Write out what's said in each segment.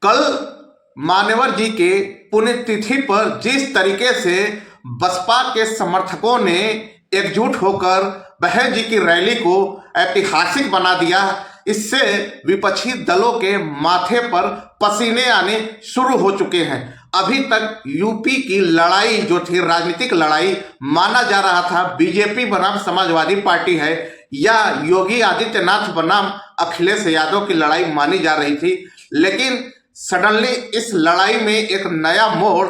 कल मान्यवर जी के पुण्यतिथि पर जिस तरीके से बसपा के समर्थकों ने एकजुट होकर बहन जी की रैली को ऐतिहासिक बना दिया, इससे विपक्षी दलों के माथे पर पसीने आने शुरू हो चुके हैं। अभी तक यूपी की लड़ाई जो थी, राजनीतिक लड़ाई, माना जा रहा था बीजेपी बनाम समाजवादी पार्टी है या योगी आदित्यनाथ बनाम अखिलेश यादव की लड़ाई मानी जा रही थी, लेकिन सडनली इस लड़ाई में एक नया मोड़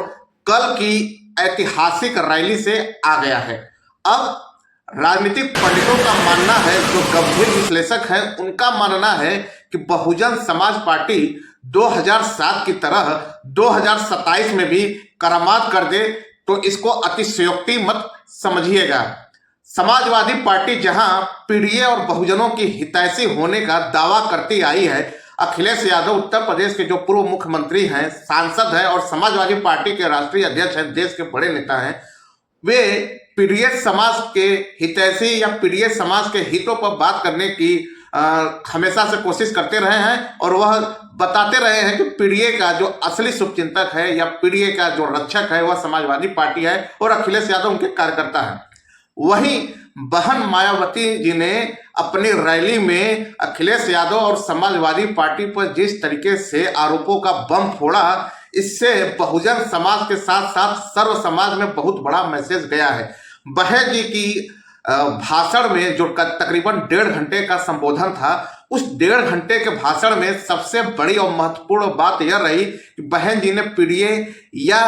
कल की ऐतिहासिक रैली से आ गया है। अब राजनीतिक पंडितों का मानना है, जो गंभीर विश्लेषक हैं उनका मानना है कि बहुजन समाज पार्टी 2007 की तरह 2027 में भी करामात कर दे तो इसको अतिशयोक्ति मत समझिएगा। समाजवादी पार्टी जहां पीडीए और बहुजनों की हितैषी होने का दावा करती आई है, अखिलेश यादव उत्तर प्रदेश के जो पूर्व मुख्यमंत्री हैं, सांसद हैं और समाजवादी पार्टी के राष्ट्रीय अध्यक्ष हैं, देश के बड़े नेता हैं, वे पीडीए समाज के हितैषी या पीडीए समाज के हितों पर बात करने की हमेशा से कोशिश करते रहे हैं और वह बताते रहे हैं कि पीडीए का जो असली शुभचिंतक है या पीडीए का जो रक्षक है वह समाजवादी पार्टी है और अखिलेश यादव उनके कार्यकर्ता है। वहीं बहन मायावती जी ने अपनी रैली में अखिलेश यादव और समाजवादी पार्टी पर जिस तरीके से आरोपों का बम फोड़ा, इससे बहुजन समाज के साथ साथ सर्व समाज में बहुत बड़ा मैसेज गया है। बहन जी की भाषण में जो तकरीबन 1.5 घंटे का संबोधन था, उस 1.5 घंटे के भाषण में सबसे बड़ी और महत्वपूर्ण बात यह रही कि बहन जी ने पीडीए या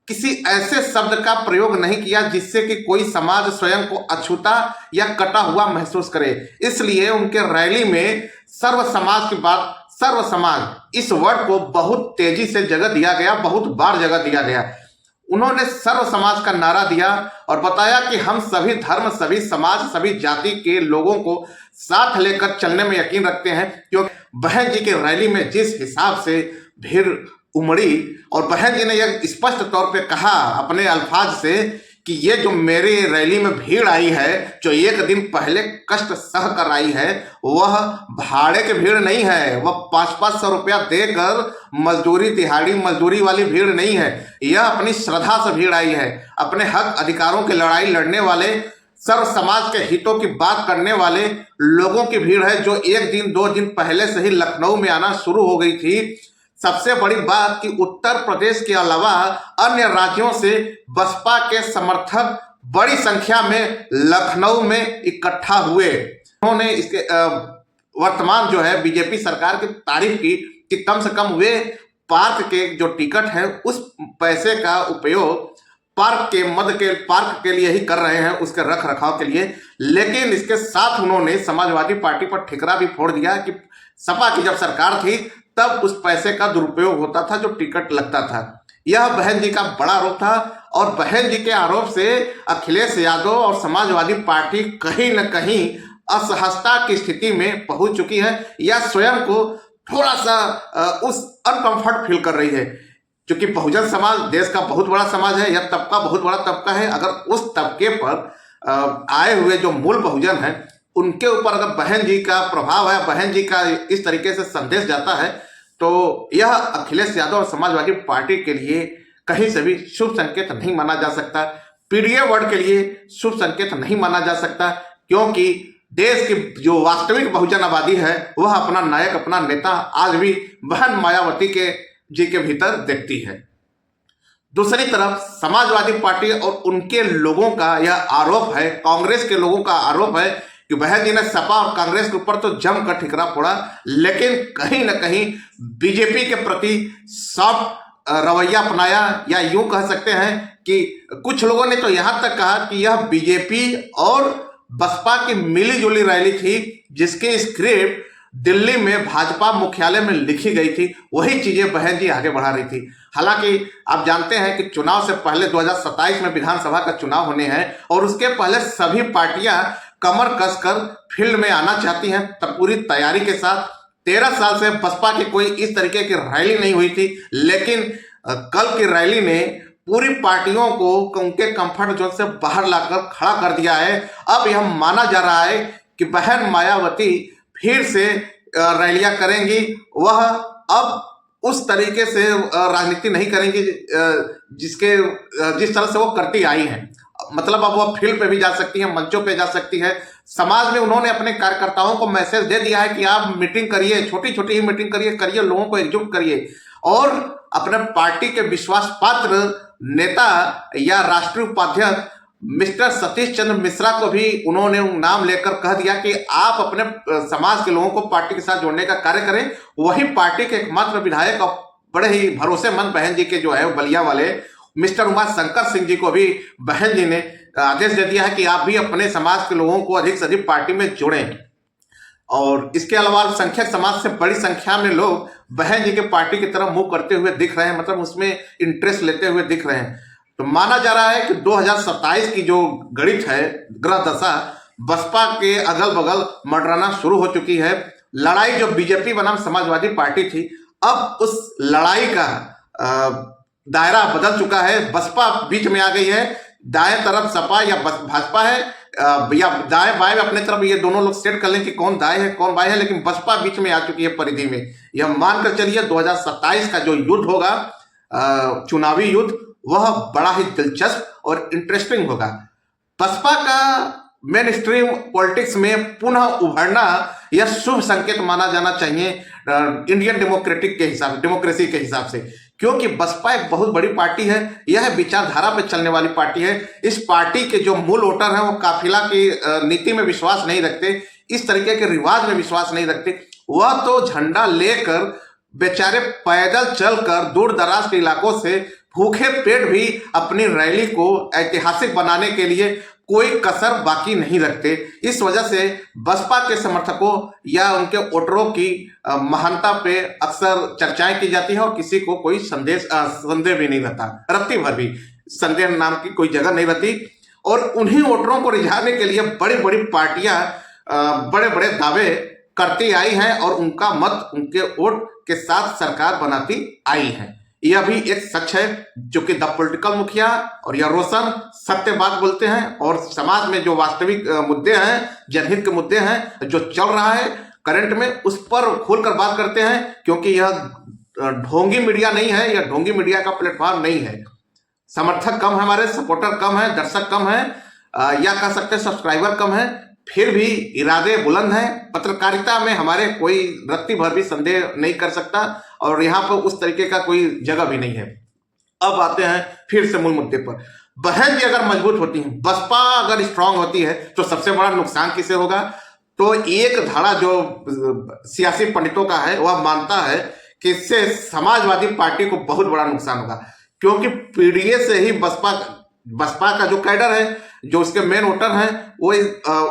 किसी ऐसे शब्द का प्रयोग नहीं किया जिससे कि कोई समाज स्वयं को अछूता या कटा हुआ महसूस करे। इसलिए उनके रैली में सर्व समाज की बात, सर्व समाज, इस वर्ड को बहुत तेजी से जगह दिया गया, बहुत बार जगह दिया गया। उन्होंने सर्व समाज का नारा दिया और बताया कि हम सभी धर्म, सभी समाज, सभी जाति के लोगों को साथ लेकर चलने में यकीन रखते हैं, क्योंकि बहन जी की रैली में जिस हिसाब से भीड़ उमड़ी और बहन जी ने यह स्पष्ट तौर पे कहा अपने अल्फाज से कि ये जो मेरी रैली में भीड़ आई है, जो एक दिन पहले कष्ट सह कर आई है, वह भाड़े की भीड़ नहीं है, वह 500-500 रुपया देकर मजदूरी, दिहाड़ी मजदूरी वाली भीड़ नहीं है। यह अपनी श्रद्धा से भीड़ आई है, अपने हक अधिकारों की लड़ाई लड़ने वाले, सर्व समाज के हितों की बात करने वाले लोगों की भीड़ है, जो 1 दिन 2 दिन पहले से ही लखनऊ में आना शुरू हो गई थी। सबसे बड़ी बात कि उत्तर प्रदेश के अलावा अन्य राज्यों से बसपा के समर्थक बड़ी संख्या में लखनऊ में इकट्ठा हुए। उन्होंने इसके वर्तमान जो है बीजेपी सरकार की तारीफ की कि कम से कम वे पार्क के जो टिकट है उस पैसे का उपयोग पार्क के लिए ही कर रहे हैं, उसके रख रखाव के लिए। लेकिन इसके साथ उन्होंने समाजवादी पार्टी पर ठिकरा भी फोड़ दिया कि सपा की जब सरकार थी तब उस पैसे का दुरुपयोग होता था जो टिकट लगता था। यह बहन जी का बड़ा आरोप था और बहन जी के आरोप से अखिलेश यादव और समाजवादी पार्टी कहीं न कहीं असहजता की स्थिति में पहुंच चुकी है या स्वयं को थोड़ा सा उस अनकंफर्ट फील कर रही है, क्योंकि बहुजन समाज देश का बहुत बड़ा समाज है, यह तबका बहुत बड़ा तबका है। अगर उस तबके पर आए हुए जो मूल बहुजन है उनके ऊपर अगर बहन जी का प्रभाव है, बहन जी का इस तरीके से संदेश जाता है, तो यह अखिलेश यादव और समाजवादी पार्टी के लिए कहीं से भी शुभ संकेत नहीं माना जा सकता। पीडीए वर्ड के लिए शुभ संकेत नहीं माना जा सकता, क्योंकि देश की जो वास्तविक बहुजन आबादी है वह अपना नायक, अपना नेता आज भी बहन मायावती जी के भीतर देखती है। दूसरी तरफ समाजवादी पार्टी और उनके लोगों का यह आरोप है, कांग्रेस के लोगों का आरोप है कि बहन जी ने सपा और कांग्रेस के ऊपर तो जमकर ठिकरा फोड़ा, लेकिन कहीं ना कहीं बीजेपी के प्रति सॉफ्ट रवैया अपनाया, या यूं कह सकते हैं कि कुछ लोगों ने तो यहां तक कहा कि यह बीजेपी और बसपा की मिली-जुली रैली थी, जिसकी स्क्रिप्ट दिल्ली में भाजपा मुख्यालय में लिखी गई थी, वही चीजें बहन जी आगे बढ़ा रही थी। हालांकि आप जानते हैं कि चुनाव से पहले 2027 में विधानसभा का चुनाव होने हैं और उसके पहले सभी पार्टियां कमर कसकर फील्ड में आना चाहती हैं, तब पूरी तैयारी के साथ। 13 साल से बसपा की कोई इस तरीके की रैली नहीं हुई थी, लेकिन कल की रैली ने पूरी पार्टियों को उनके कंफर्ट जोन से बाहर लाकर खड़ा कर दिया है। अब यह माना जा रहा है कि बहन मायावती फिर से रैलियां करेंगी। वह अब उस तरीके से राजनीति नहीं करेंगी जिस तरह से वो करती आई हैं। मतलब अब वो फील्ड पे भी जा सकती हैं, मंचों पे जा सकती है। समाज में उन्होंने अपने कार्यकर्ताओं को मैसेज दे दिया है कि आप मीटिंग करिए, छोटी छोटी ही मीटिंग करिए, लोगों को एकजुट करिए और अपने पार्टी के विश्वास पात्र नेता या राष्ट्रीय उपाध्यक्ष मिस्टर सतीश चंद्र मिश्रा को भी उन्होंने नाम लेकर कह दिया कि आप अपने समाज के लोगों को पार्टी के साथ जोड़ने का कार्य करें। वही पार्टी के एकमात्र विधायक और बड़े ही भरोसेमंद बहन जी के जो है बलिया वाले मिस्टर उमा शंकर सिंह जी को भी बहन जी ने आदेश दे दिया है कि आप भी अपने समाज के लोगों को अधिक से अधिक पार्टी में जोड़ें। और इसके अलावा अल्पसंख्यक समाज से बड़ी संख्या में लोग बहन जी के पार्टी की तरफ मुंह करते हुए दिख रहे हैं, मतलब उसमें इंटरेस्ट लेते हुए दिख रहे हैं। तो माना जा रहा है कि 2027 की जो गणित है, ग्रह दशा बसपा के अगल बगल मंडराना शुरू हो चुकी है। लड़ाई जो बीजेपी बनाम समाजवादी पार्टी थी, अब उस लड़ाई का दायरा बदल चुका है। बसपा बीच में आ गई है। दाएं तरफ सपा या भाजपा है या दाएं बाएं में अपने तरफ ये दोनों लोग सेट कर लें कि कौन दाएं है कौन बाएं है, लेकिन बसपा बीच में आ चुकी है परिधि में। यह मानकर चलिए 2027 का जो युद्ध होगा, चुनावी युद्ध, वह बड़ा ही दिलचस्प और इंटरेस्टिंग होगा। बसपा का मेन स्ट्रीम पॉलिटिक्स में पुनः उभरना यह शुभ संकेत माना जाना चाहिए इंडियन डेमोक्रेसी के हिसाब से, क्योंकि बसपा एक बहुत बड़ी पार्टी है। यह विचारधारा पे चलने वाली पार्टी है। इस पार्टी के जो मूल वोटर हैं वो काफिला की नीति में विश्वास नहीं रखते, इस तरीके के रिवाज में विश्वास नहीं रखते। वह तो झंडा लेकर बेचारे पैदल चलकर दूर दराज के इलाकों से भूखे पेट भी अपनी रैली को ऐतिहासिक बनाने के लिए कोई कसर बाकी नहीं रखते। इस वजह से बसपा के समर्थकों या उनके वोटरों की महानता पे अक्सर चर्चाएं की जाती है और किसी को कोई संदेह भी नहीं रहता, रत्ती भर भी संदेह नाम की कोई जगह नहीं रहती। और उन्हीं वोटरों को रिझाने के लिए बड़ी बड़ी पार्टियां बड़े बड़े दावे करती आई हैं और उनका मत उनके वोट के साथ सरकार बनाती आई है। यह भी एक सच है जो कि द पॉलिटिकल मुखिया और या रोशन सत्य बात बोलते हैं और समाज में जो वास्तविक मुद्दे हैं, जनहित के मुद्दे हैं, जो चल रहा है करंट में, उस पर खोलकर बात करते हैं, क्योंकि यह ढोंगी मीडिया नहीं है, यह ढोंगी मीडिया का प्लेटफॉर्म नहीं है। समर्थक कम है, हमारे सपोर्टर कम है, दर्शक कम है, या कह सकते हैं सब्सक्राइबर कम है, फिर भी इरादे बुलंद हैं। पत्रकारिता में हमारे कोई रत्ती भर भी संदेह नहीं कर सकता और यहाँ पर उस तरीके का कोई जगह भी नहीं है। अब आते हैं फिर से मूल मुद्दे पर। बहन जी अगर मजबूत होती है, बसपा अगर स्ट्रांग होती है, तो सबसे बड़ा नुकसान किसे होगा? तो एक धारा जो सियासी पंडितों का है वह मानता है कि इससे समाजवादी पार्टी को बहुत बड़ा नुकसान होगा, क्योंकि पीडीए से ही बसपा का जो कैडर है, जो उसके मेन वोटर हैं, वो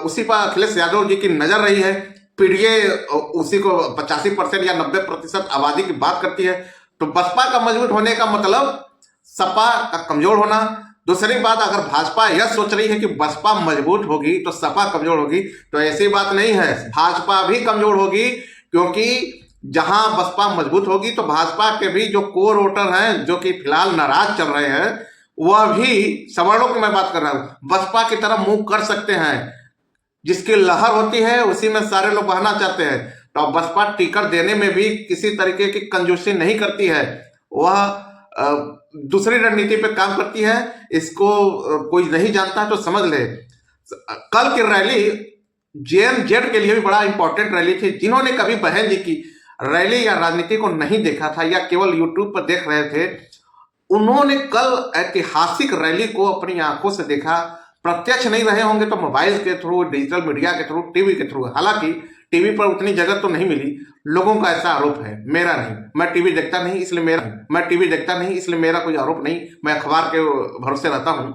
उसी पर अखिलेश यादव जी की नजर रही है। पीडीए उसी को 85% या 90% आबादी की बात करती है। तो बसपा का मजबूत होने का मतलब सपा का कमजोर होना। दूसरी बात, अगर भाजपा यह सोच रही है कि बसपा मजबूत होगी तो सपा कमजोर होगी, तो ऐसी बात नहीं है। भाजपा भी कमजोर होगी, क्योंकि जहां बसपा मजबूत होगी तो भाजपा के भी जो कोर वोटर हैं, जो कि फिलहाल नाराज चल रहे हैं, वह भी सवर्णों की मैं बात कर रहा हूं, बसपा की तरफ मुंह कर सकते हैं। जिसकी लहर होती है उसी में सारे लोग बहना चाहते हैं। तो बसपा टिकट देने में भी किसी तरीके की कंजूसी नहीं करती है, वह दूसरी रणनीति पे काम करती है। इसको कोई नहीं जानता तो समझ ले। कल की रैली जेएमजेड के लिए भी बड़ा इंपॉर्टेंट रैली थी। जिन्होंने कभी बहन जी की रैली या राजनीति को नहीं देखा था या केवल यूट्यूब पर देख रहे थे, उन्होंने कल ऐतिहासिक रैली को अपनी आंखों से देखा। प्रत्यक्ष नहीं रहे होंगे तो मोबाइल के थ्रू, डिजिटल मीडिया के थ्रू, टीवी के थ्रू। हालांकि टीवी पर उतनी जगह तो नहीं मिली। लोगों का ऐसा आरोप है, मेरा नहीं। मैं टीवी देखता नहीं इसलिए मेरा कोई आरोप नहीं। मैं अखबार के भरोसे रहता हूं।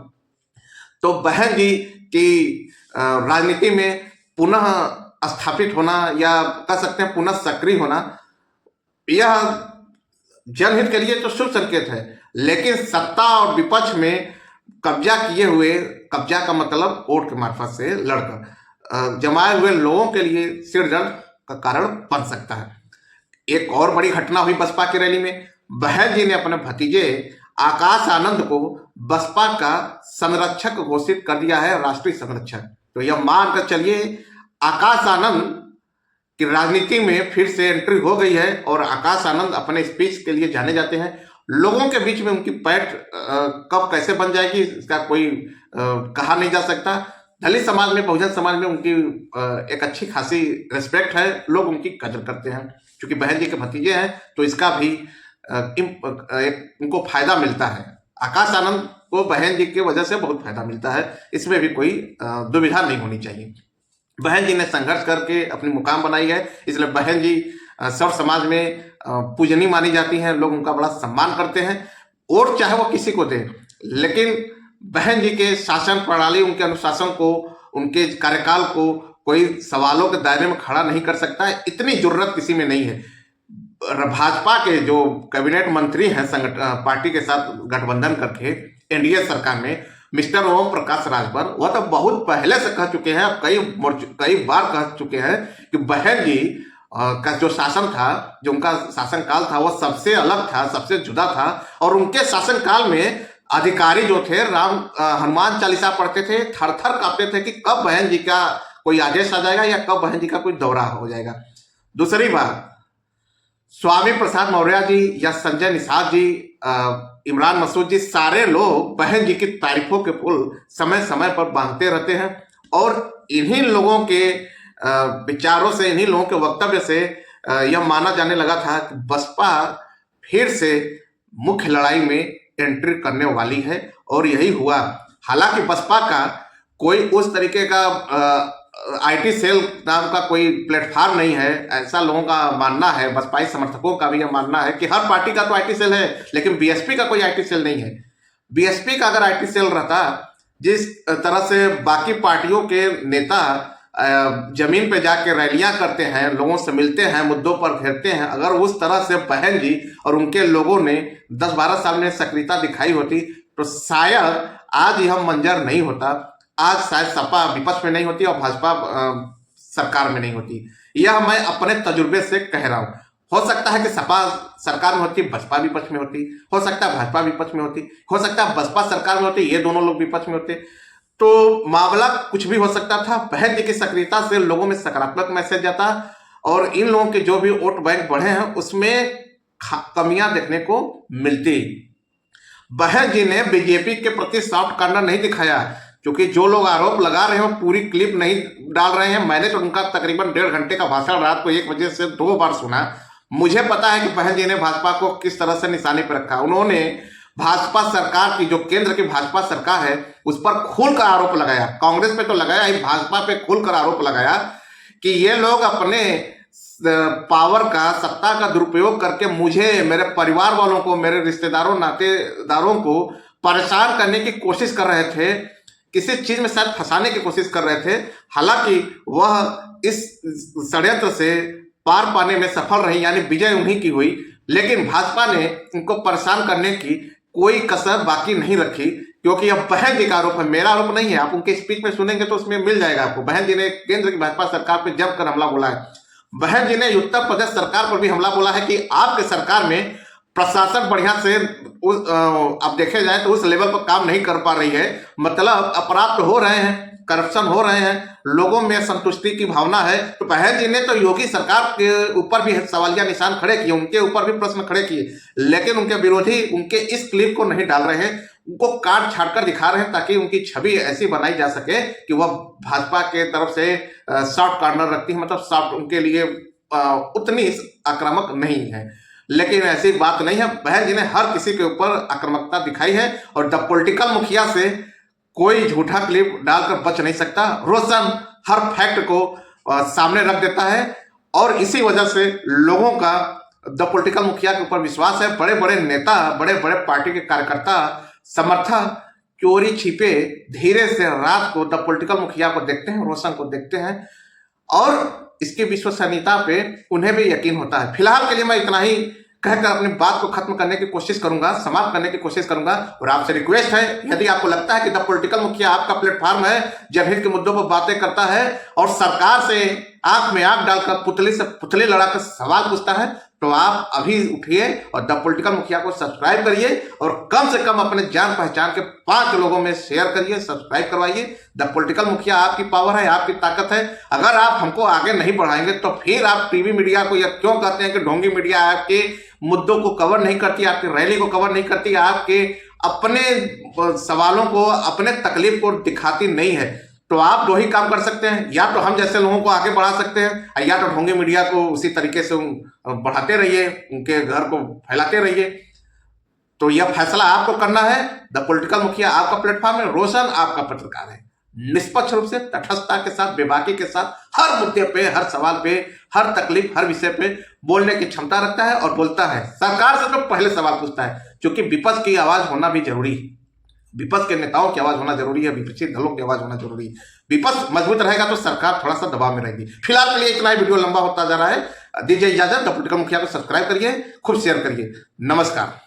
तो बहन जी की राजनीति में पुनः स्थापित होना या कह सकते हैं पुनः सक्रिय होना, यह जनहित के लिए तो शुभ संकेत है। लेकिन सत्ता और विपक्ष में कब्जा किए हुए, कब्जा का मतलब वोट के मार्फत से लड़कर जमाए हुए लोगों के लिए सिरदर्द का कारण बन सकता है। एक और बड़ी घटना हुई बसपा की रैली में। बहन जी ने अपने भतीजे आकाश आनंद को बसपा का संरक्षक घोषित कर दिया है, राष्ट्रीय संरक्षक। तो यह मानकर चलिए आकाश आनंद कि राजनीति में फिर से एंट्री हो गई है और आकाश आनंद अपने स्पीच के लिए जाने जाते हैं। लोगों के बीच में उनकी पैठ कब कैसे बन जाएगी इसका कोई कहा नहीं जा सकता। दलित समाज में, बहुजन समाज में उनकी एक अच्छी खासी रिस्पेक्ट है, लोग उनकी कदर करते हैं। क्योंकि बहन जी के भतीजे हैं तो इसका भी उनको फायदा मिलता है। आकाश आनंद को बहन जी की वजह से बहुत फायदा मिलता है, इसमें भी कोई दुविधा नहीं होनी चाहिए। बहन जी ने संघर्ष करके अपनी मुकाम बनाई है, इसलिए बहन जी सर्व समाज में पूजनीय मानी जाती हैं, लोग उनका बड़ा सम्मान करते हैं। वोट चाहे वो किसी को दे, लेकिन बहन जी के शासन प्रणाली, उनके अनुशासन को, उनके कार्यकाल को कोई सवालों के दायरे में खड़ा नहीं कर सकता है, इतनी जरूरत किसी में नहीं है। भाजपा के जो कैबिनेट मंत्री हैं पार्टी के साथ गठबंधन करके एनडीए सरकार में, मिस्टर ओम प्रकाश राजभर, वह तो बहुत पहले से कह चुके हैं, कई बार कह चुके हैं कि बहन जी का जो शासन था, जो उनका शासनकाल था, वो सबसे अलग था, सबसे जुदा था। और उनके शासनकाल में अधिकारी जो थे हनुमान चालीसा पढ़ते थे, थर थर कांपते थे कि कब बहन जी का कोई आदेश आ जाएगा या कब बहन जी का कोई दौरा हो जाएगा। दूसरी बात, स्वामी प्रसाद मौर्य जी या संजय निषाद जी, इमरान मसूद जी, सारे लोग बहन जी की तारीफों के पुल समय समय पर बांधते रहते हैं। और इन्हीं लोगों के विचारों से, इन्हीं लोगों के वक्तव्य से यह माना जाने लगा था कि बसपा फिर से मुख्य लड़ाई में एंट्री करने वाली है, और यही हुआ। हालांकि बसपा का कोई उस तरीके का आईटी सेल नाम का कोई प्लेटफॉर्म नहीं है, ऐसा लोगों का मानना है। बसपाई समर्थकों का भी यह मानना है कि हर पार्टी का तो आईटी सेल है, लेकिन बीएसपी का कोई आईटी सेल नहीं है। बीएसपी का अगर आईटी सेल रहता, जिस तरह से बाकी पार्टियों के नेता जमीन पे जाके रैलियां करते हैं, लोगों से मिलते हैं, मुद्दों पर घेरते हैं, अगर उस तरह से बहन जी और उनके लोगों ने 10-12 साल में सक्रियता दिखाई होती तो शायद आज यह मंजर नहीं होता। आज शायद सपा विपक्ष में नहीं होती और भाजपा सरकार में नहीं होती। यह मैं अपने तजुर्बे से कह रहा हूं। हो सकता है कि सपा सरकार में होती, बसपा विपक्ष में होती, हो सकता है भाजपा विपक्ष में होती, हो सकता है बसपा सरकार में होती, ये दोनों लोग विपक्ष में होते, तो मामला कुछ भी हो सकता था। बहन जी की सक्रियता से लोगों में सकारात्मक मैसेज जाता, और इन लोगों के जो भी वोट बैंक बढ़े हैं उसमें कमियां देखने को मिलती। बहन जी ने बीजेपी के प्रति सॉफ्ट कॉर्नर नहीं दिखाया, क्योंकि जो लोग आरोप लगा रहे हैं पूरी क्लिप नहीं डाल रहे हैं। मैंने तो उनका तकरीबन 1.5 घंटे का भाषण रात को 1 बजे से 2 बार सुना। मुझे पता है कि बहन जी ने भाजपा को किस तरह से निशाने पर रखा। उन्होंने भाजपा सरकार की, जो केंद्र की भाजपा सरकार है, उस पर खुलकर आरोप लगाया। कांग्रेस पे तो लगाया ही, भाजपा पे खुलकर आरोप लगाया कि ये लोग अपने पावर का, सत्ता का दुरुपयोग करके मुझे, मेरे परिवार वालों को, मेरे रिश्तेदारों, नातेदारों को परेशान करने की कोशिश कर रहे थे, किसी चीज में शायद फंसाने की कोशिश कर रहे थे। हालांकि वह इस षड्यंत्र से पार पाने में सफल रही, यानी विजय उन्हीं की हुई। लेकिन भाजपा ने उनको परेशान करने की कोई कसर बाकी नहीं रखी, क्योंकि अब बहन जी का आरोप है, मेरा आरोप नहीं है। आप उनके स्पीच में सुनेंगे तो उसमें मिल जाएगा आपको। बहन जी ने केंद्र की भाजपा सरकार पर जमकर हमला बोला है। बहन जी ने उत्तर प्रदेश सरकार पर भी हमला बोला है कि आपके सरकार में प्रशासन बढ़िया से अब देखे जाए तो उस लेवल पर काम नहीं कर पा रही है। मतलब अपराध हो रहे हैं, करप्शन हो रहे हैं, लोगों में संतुष्टि की भावना है। तो बहन जी ने तो योगी सरकार के ऊपर भी सवालिया निशान खड़े किए, उनके ऊपर भी प्रश्न खड़े किए, लेकिन उनके विरोधी उनके इस क्लिप को नहीं डाल रहे हैं, उनको काट छाट कर दिखा रहे हैं, ताकि उनकी छवि ऐसी बनाई जा सके कि वह भाजपा के तरफ से सॉफ्ट कॉर्नर रखती है, मतलब सॉफ्ट उनके लिए उतनी आक्रामक नहीं है। लेकिन ऐसी बात नहीं है, बहन जी ने हर किसी के ऊपर आक्रामकता दिखाई है, और द पॉलिटिकल मुखिया से कोई झूठा क्लिप डालकर बच नहीं सकता। रोशन हर फैक्ट को सामने रख देता है, और इसी वजह से लोगों का द पॉलिटिकल मुखिया के ऊपर विश्वास है। बड़े बड़े नेता, बड़े बड़े पार्टी के कार्यकर्ता, समर्थक चोरी छिपे धीरे से रात को द पॉलिटिकल मुखिया को देखते हैं, रोशन को देखते हैं, और इसकी विश्वसनीयता पे उन्हें भी यकीन होता है। फिलहाल के लिए मैं इतना ही कहकर अपनी बात को खत्म करने की कोशिश करूंगा, समाप्त करने की कोशिश करूंगा। और आपसे रिक्वेस्ट है, यदि आपको लगता है कि द पॉलिटिकल मुखिया आपका प्लेटफॉर्म है, जनहित के मुद्दों पर बातें करता है और सरकार से आंख में आंख डालकर पुतली से पुतली लड़ाकर सवाल पूछता है, तो आप अभी उठिए और द पॉलिटिकल मुखिया को सब्सक्राइब करिए और कम से कम अपने जान पहचान के 5 लोगों में शेयर करिए, सब्सक्राइब करवाइए। द पॉलिटिकल मुखिया आपकी पावर है, आपकी ताकत है। अगर आप हमको आगे नहीं बढ़ाएंगे तो फिर आप टीवी मीडिया को यह क्यों कहते हैं कि ढोंगी मीडिया आपके मुद्दों को कवर नहीं करती, आपकी रैली को कवर नहीं करती, आपके अपने सवालों को, अपने तकलीफ को दिखाती नहीं है। तो आप 2 ही काम कर सकते हैं, या तो हम जैसे लोगों को आगे बढ़ा सकते हैं, या तो ढोंगी मीडिया को उसी तरीके से बढ़ाते रहिए, उनके घर को फैलाते रहिए। तो यह फैसला आपको करना है। द पॉलिटिकल मुखिया आपका प्लेटफॉर्म है, रोशन आपका पत्रकार है। निष्पक्ष रूप से, तटस्थता के साथ, बेबाकी के साथ हर मुद्दे पे, हर सवाल पे, हर तकलीफ, हर विषय पे बोलने की क्षमता रखता है और बोलता है। सरकार से तो पहले सवाल पूछता है, क्योंकि विपक्ष की आवाज होना भी जरूरी है। विपक्ष के नेताओं की आवाज होना जरूरी है, विपक्षी दलों की आवाज होना जरूरी है। विपक्ष मजबूत रहेगा तो सरकार थोड़ा सा दबाव में रहेगी। फिलहाल के लिए इतना ही, वीडियो लंबा होता जा रहा है। दीजिए इजाजत। द पॉलिटिकल मुखिया को सब्सक्राइब करिए, खूब शेयर करिए। नमस्कार।